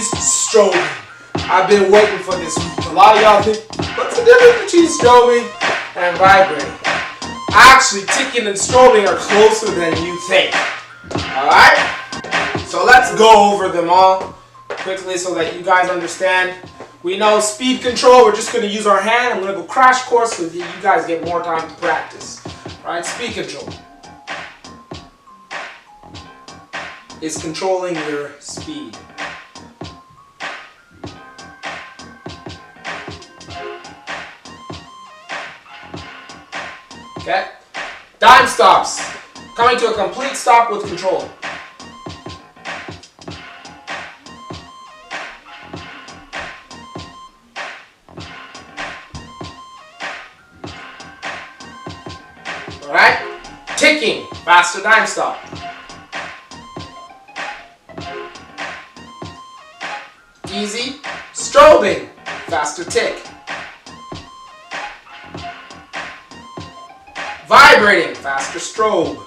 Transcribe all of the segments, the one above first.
is strobing. I've been waiting for this week. A lot of y'all think, what's the difference between strobing and vibrating? Actually, ticking and strobing are closer than you think. Alright? So let's go over them all quickly so that you guys understand. We know speed control, we're just going to use our hand. I'm going to go crash course so that you guys get more time to practice. Alright, speed control is controlling your speed. Okay? Dime stops. Coming to a complete stop with control. Alright? Ticking. Faster dime stop. Easy. Strobing. Faster tick. Vibrating. Faster strobe.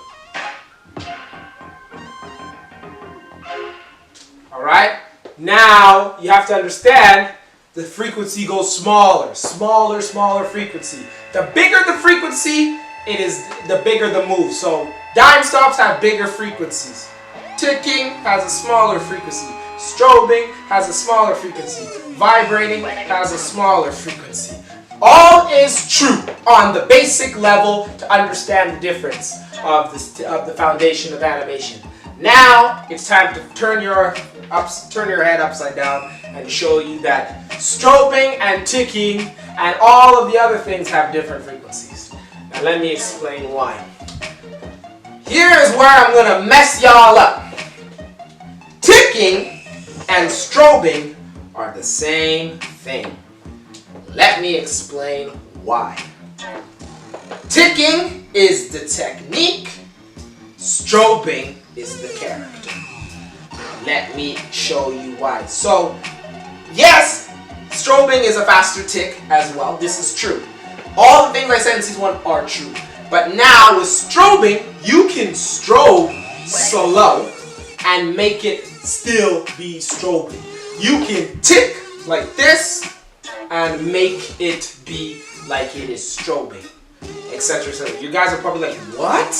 Alright? Now you have to understand the frequency goes smaller. Smaller frequency. The bigger the frequency, the bigger the move. So dime stops have bigger frequencies. Ticking has a smaller frequency. Strobing has a smaller frequency. Vibrating has a smaller frequency. All is true on the basic level to understand the difference of the foundation of animation. Now it's time to turn your head upside down and show you that strobing and ticking and all of the other things have different frequencies. Now let me explain why. Here is where I'm going to mess y'all up. Ticking and strobing are the same thing. Let me explain why. Ticking is the technique, strobing is the character. Let me show you why. So, yes, strobing is a faster tick as well. This is true. All the things I said in season 1 are true. But now with strobing, you can strobe slow and make it still be strobing. You can tick like this and make it be like it is strobing, etc. etc. You guys are probably like, what?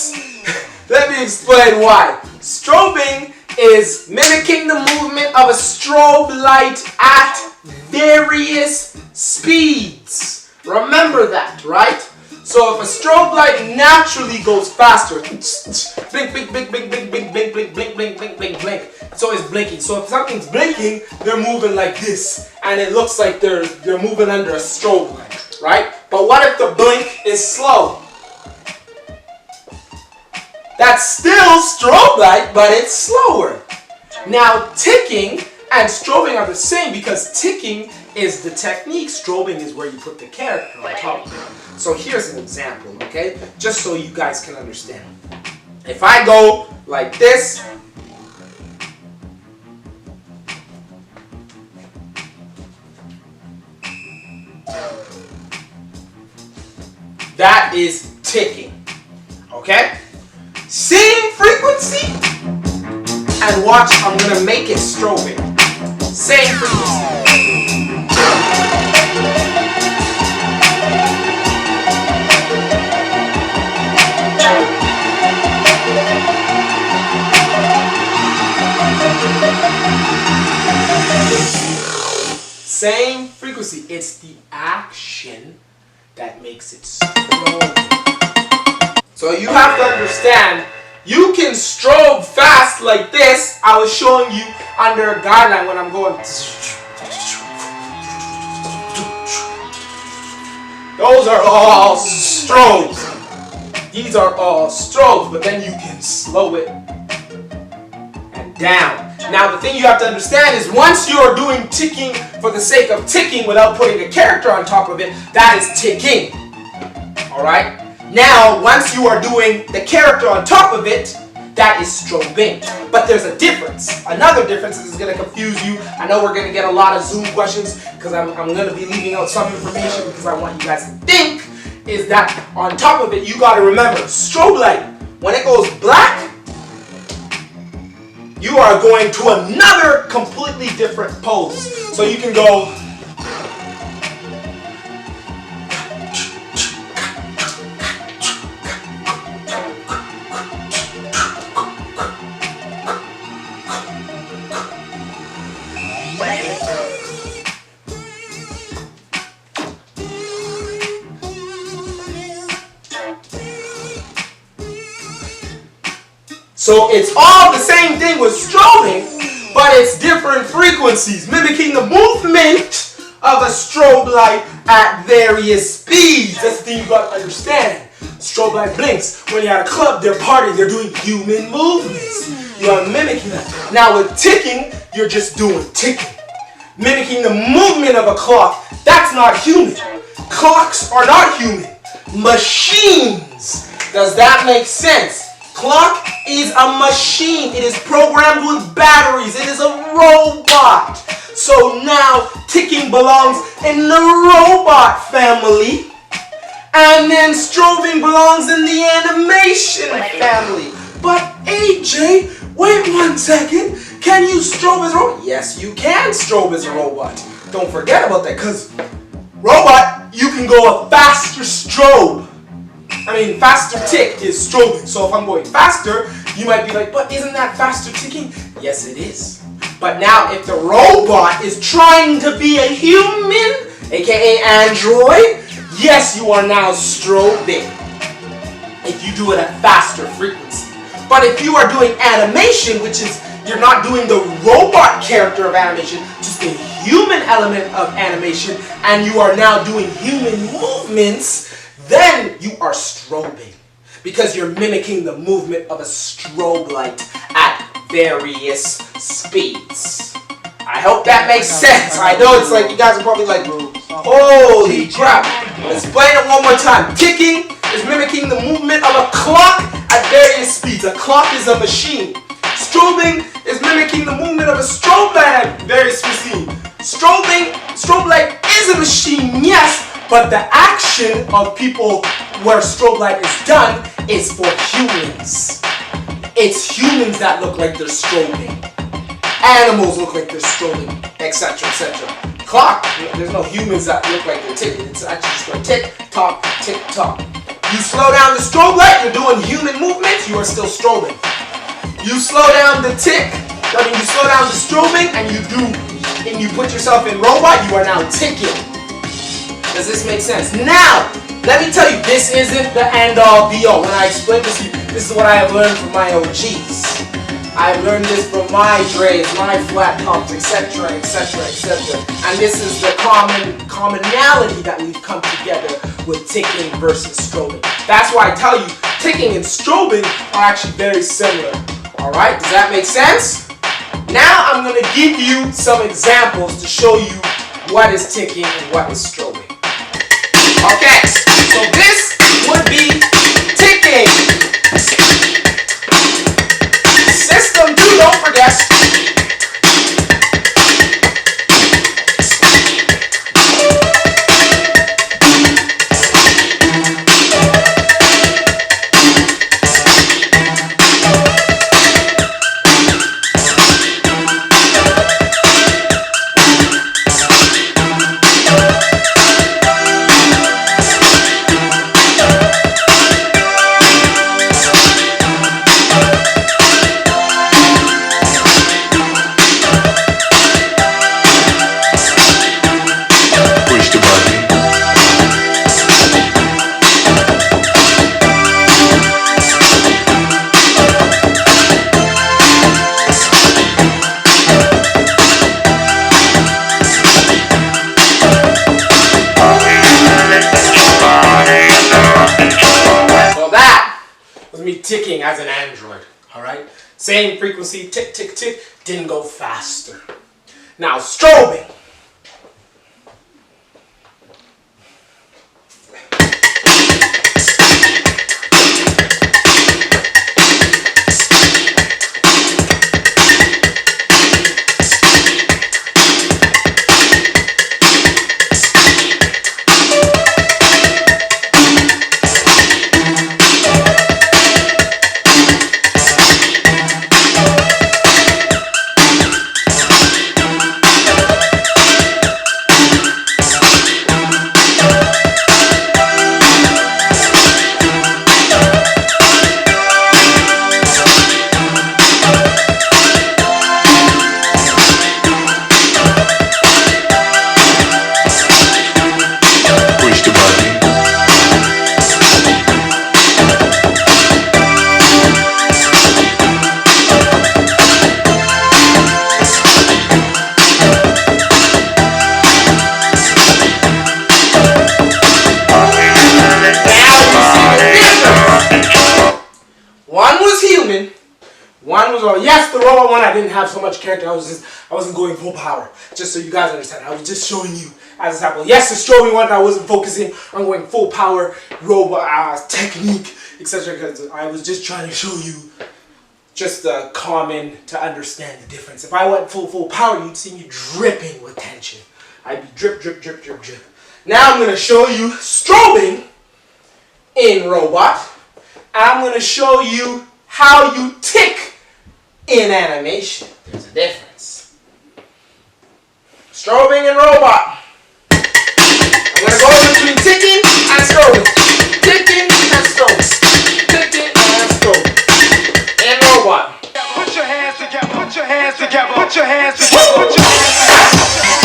Let me explain why. Strobing is mimicking the movement of a strobe light at various speeds. Remember that, right? So if a strobe light naturally goes faster, blink, blink, blink, blink, blink, blink, blink, blink, blink, blink, blink, blink, blink. It's always blinking. So if something's blinking, they're moving like this, and it looks like they're moving under a strobe light, right? But what if the blink is slow? That's still strobe light, but it's slower. Now ticking and strobing are the same because ticking is the technique, strobing is where you put the character on top of it. So here's an example, okay? Just so you guys can understand. If I go like this, that is ticking, okay? Same frequency, and watch, I'm gonna make it strobing. Same frequency. Same frequency. It's the action that makes it strobing. So you have to understand, you can strobe fast like this. I was showing you under a guideline when I'm going. Those are all strobes. These are all strobes, but then you can slow it and down. Now the thing you have to understand is once you're doing ticking for the sake of ticking without putting a character on top of it, that is ticking. Alright? Now once you are doing the character on top of it, that is strobing. But there's a difference. Another difference is going to confuse you. I know we're going to get a lot of Zoom questions because I'm going to be leaving out some information because I want you guys to think, is that on top of it you got to remember strobe light, when it goes black, you are going to another completely different pose. So you can go. So it's all the same thing with strobing, but it's different frequencies, mimicking the movement of a strobe light at various speeds. That's the thing you got to understand. Strobe light blinks. When you're at a club, they're partying, they're doing human movements. You are mimicking that. Now with ticking, you're just doing ticking. Mimicking the movement of a clock, that's not human. Clocks are not human. Machines. Does that make sense? Clock is a machine. It is programmed with batteries. It is a robot. So now ticking belongs in the robot family. And then strobing belongs in the animation family. But AJ, wait 1 second. Can you strobe as a robot? Yes, you can strobe as a robot. Don't forget about that, because robot, you can go a faster strobe. Faster tick is strobing. So if I'm going faster, you might be like, but isn't that faster ticking? Yes, it is. But now if the robot is trying to be a human, aka android, yes, you are now strobing. If you do it at faster frequency. But if you are doing animation, which is, you're not doing the robot character of animation, just the human element of animation, and you are now doing human movements, then you are strobing, because you're mimicking the movement of a strobe light at various speeds. I hope that makes sense. I know it's like, you guys are probably like, holy crap. Explain it one more time. Ticking is mimicking the movement of a clock at various speeds. A clock is a machine. Strobing is mimicking the movement of a strobe light at various speeds. Strobe light is a machine, yes, but the action of people where strobe light is done is for humans. It's humans that look like they're strobing. Animals look like they're strobing, etc., etc. Clock, there's no humans that look like they're ticking. It's actually just going tick, tock, tick, tock. You slow down the strobe light, you're doing human movements, you are still strobing. You slow down the tick, you slow down the strobing, and you put yourself in robot, you are now ticking. Does this make sense? Now, let me tell you, this isn't the end-all be-all. When I explain this to you, this is what I have learned from my OGs. I've learned this from my Dre's, my flat tops, etc., etc., etc. And this is the commonality that we've come together with ticking versus strobing. That's why I tell you, ticking and strobing are actually very similar. Alright, does that make sense? Now I'm going to give you some examples to show you what is ticking and what is strobing. Okay, so this would be ticking. System 2, don't forget. Ticking as an android, alright? Same frequency, tick, tick, tick, didn't go faster. Now, strobing. I didn't have so much character. I wasn't going full power. Just so you guys understand, I was just showing you as a sample. Yes, the strobing one, I wasn't focusing on going full power, robot technique, etc. Because I was just trying to show you just the common to understand the difference. If I went full power, you'd see me dripping with tension. I'd be drip, drip, drip, drip, drip. Now I'm going to show you strobing in robot. I'm going to show you how you tick in animation. There's a difference. Strobing in robot. I'm going to go between ticking and strobing. Ticking and strobing. Ticking and strobing. In robot. Put your hands together. Put your hands together. Put your hands together. Put your hands together.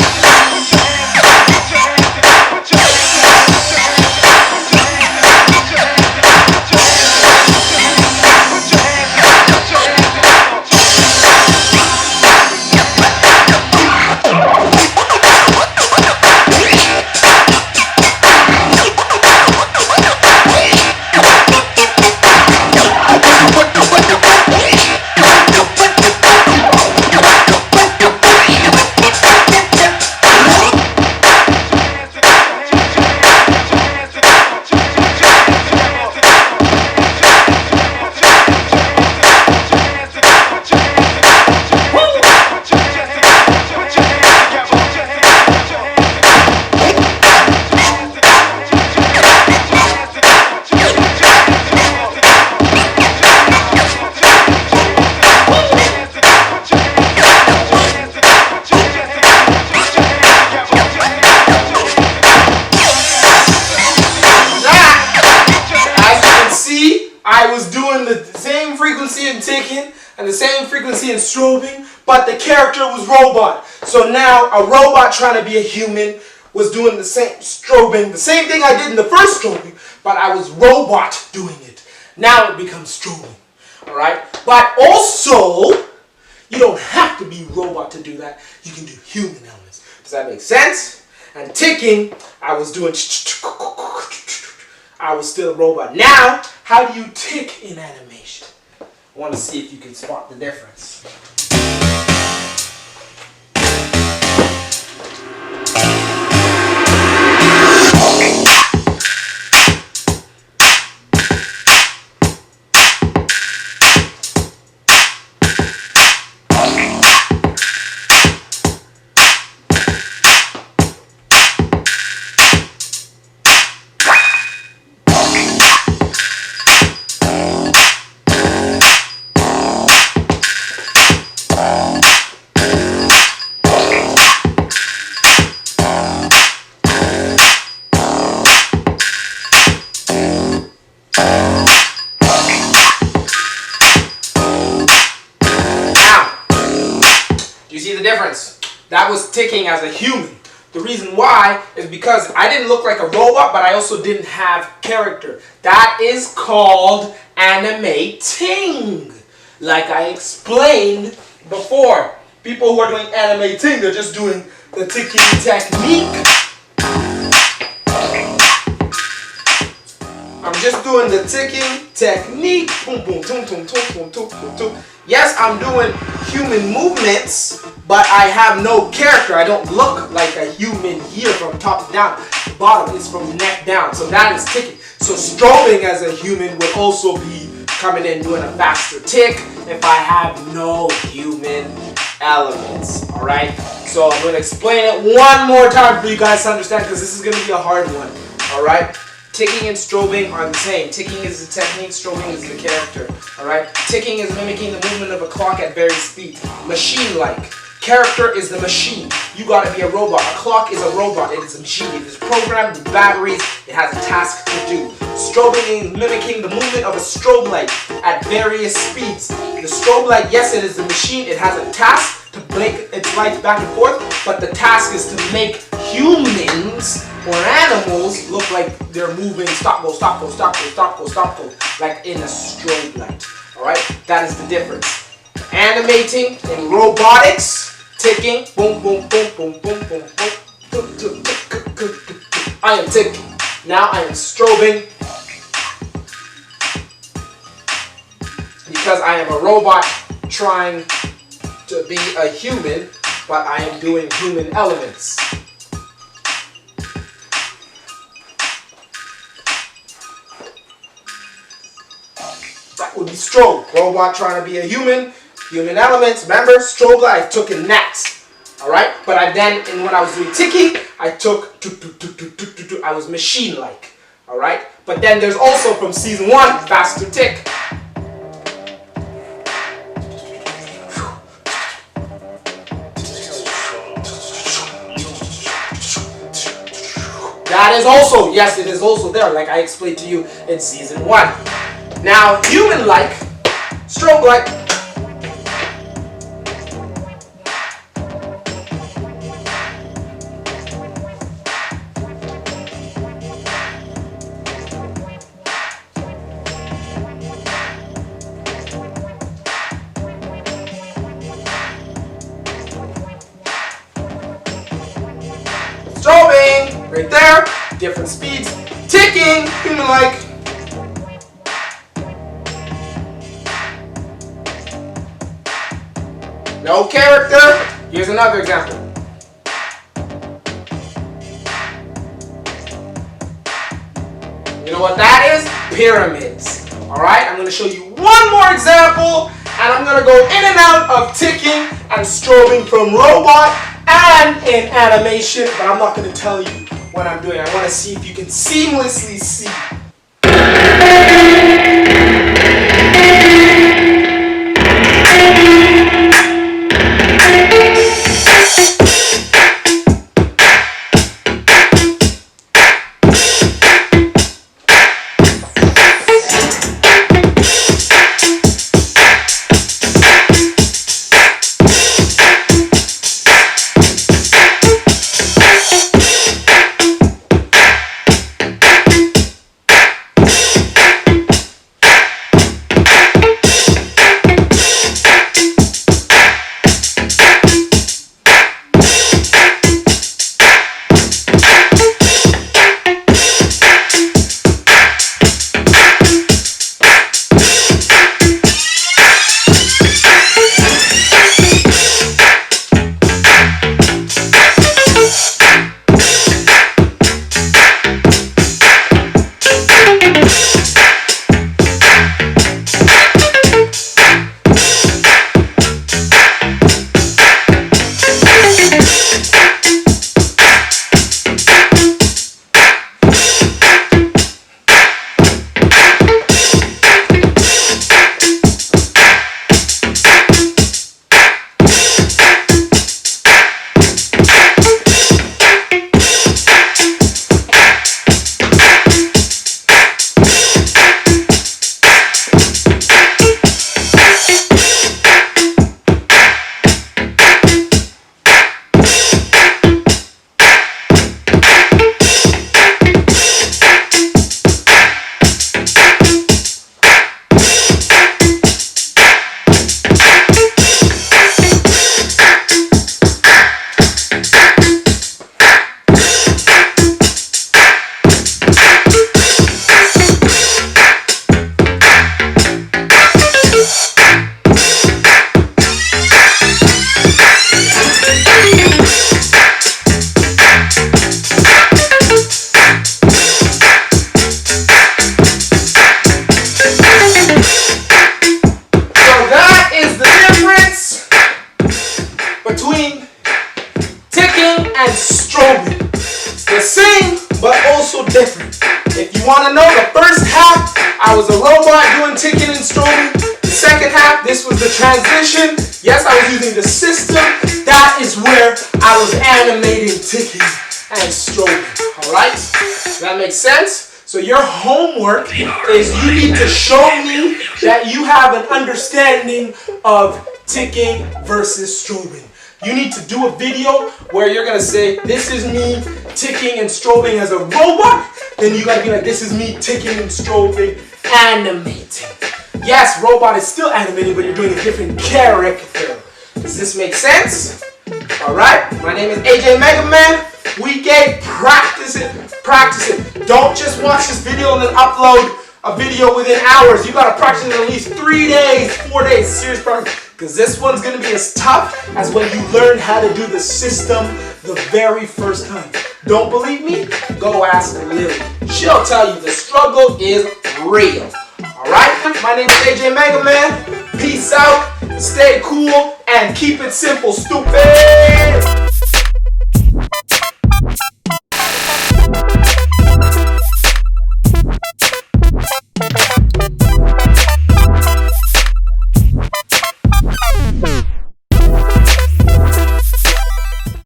I was doing the same frequency in ticking and the same frequency in strobing, but the character was robot. So now a robot trying to be a human was doing the same strobing, the same thing I did in the first strobing, but I was robot doing it. Now it becomes strobing, alright? But also, you don't have to be robot to do that. You can do human elements. Does that make sense? And ticking, I was doing I was still a robot. Now, how do you tick in animation? I want to see if you can spot the difference. You see the difference? That was ticking as a human. The reason why is because I didn't look like a robot, but I also didn't have character. That is called animating. Like I explained before. People who are doing animating, they're just doing the ticking technique. I'm just doing the ticking technique. Boom, boom, boom, boom, boom, boom, boom, boom. Yes, I'm doing human movements, but I have no character. I don't look like a human here from top down. Bottom is from neck down. So that is ticking. So strobing as a human would also be coming in doing a faster tick if I have no human elements. Alright? So I'm going to explain it one more time for you guys to understand, because this is going to be a hard one. Alright? Ticking and strobing are the same. Ticking is the technique, strobing is the character. Alright? Ticking is mimicking the movement of a clock at various speeds. Machine-like. Character is the machine. You gotta be a robot. A clock is a robot. It is a machine. It is programmed with batteries. It has a task to do. Strobing is mimicking the movement of a strobe light at various speeds. The strobe light, yes, it is a machine. It has a task to blink its lights back and forth, but the task is to make humans or animals look like they're moving stop, go, stop, go, stop, go, stop, go, stop, go, like in a strobe light. Alright? That is the difference. Animating in robotics, ticking, boom, boom, boom, boom, boom, boom, boom. I am ticking. Now I am strobing because I am a robot trying to be a human, but I am doing human elements. That would be strobe. Robot trying to be a human, human elements. Remember, strobe I took in gnats. Alright? But and when I was doing ticking, I took I was machine-like. Alright? But then there's also from season 1, faster tick. That is also, yes, it is also there, like I explained to you in season 1. Now, human-like, strobe-like. Strobing, right there, different speeds. Ticking, human-like. No character. Here's another example. You know what that is? Pyramids. Alright, I'm going to show you one more example, and I'm going to go in and out of ticking and strobing from robot and in animation, but I'm not going to tell you what I'm doing. I want to see if you can seamlessly see. and strobing. The same, but also different. If you want to know, the first half, I was a robot doing ticking and strobing. The second half, this was the transition. Yes, I was using the system. That is where I was animating ticking and strobing. Alright? Does that make sense? So your homework is you need to show me that you have an understanding of ticking versus strobing. You need to do a video where you're going to say, this is me ticking and strobing as a robot. Then you got to be like, this is me ticking and strobing, animating. Yes, robot is still animating, but you're doing a different character. Does this make sense? Alright, my name is AJ Mega Man. Week 8, practice it, practice it. Don't just watch this video and then upload a video within hours. You got to practice it at least 3 days, 4 days. Serious practice. because this one's gonna be as tough as when you learned how to do the system the very first time. Don't believe me? Go ask Lily. She'll tell you the struggle is real. Alright? My name is AJ Mega Man. Peace out, stay cool, and keep it simple, stupid!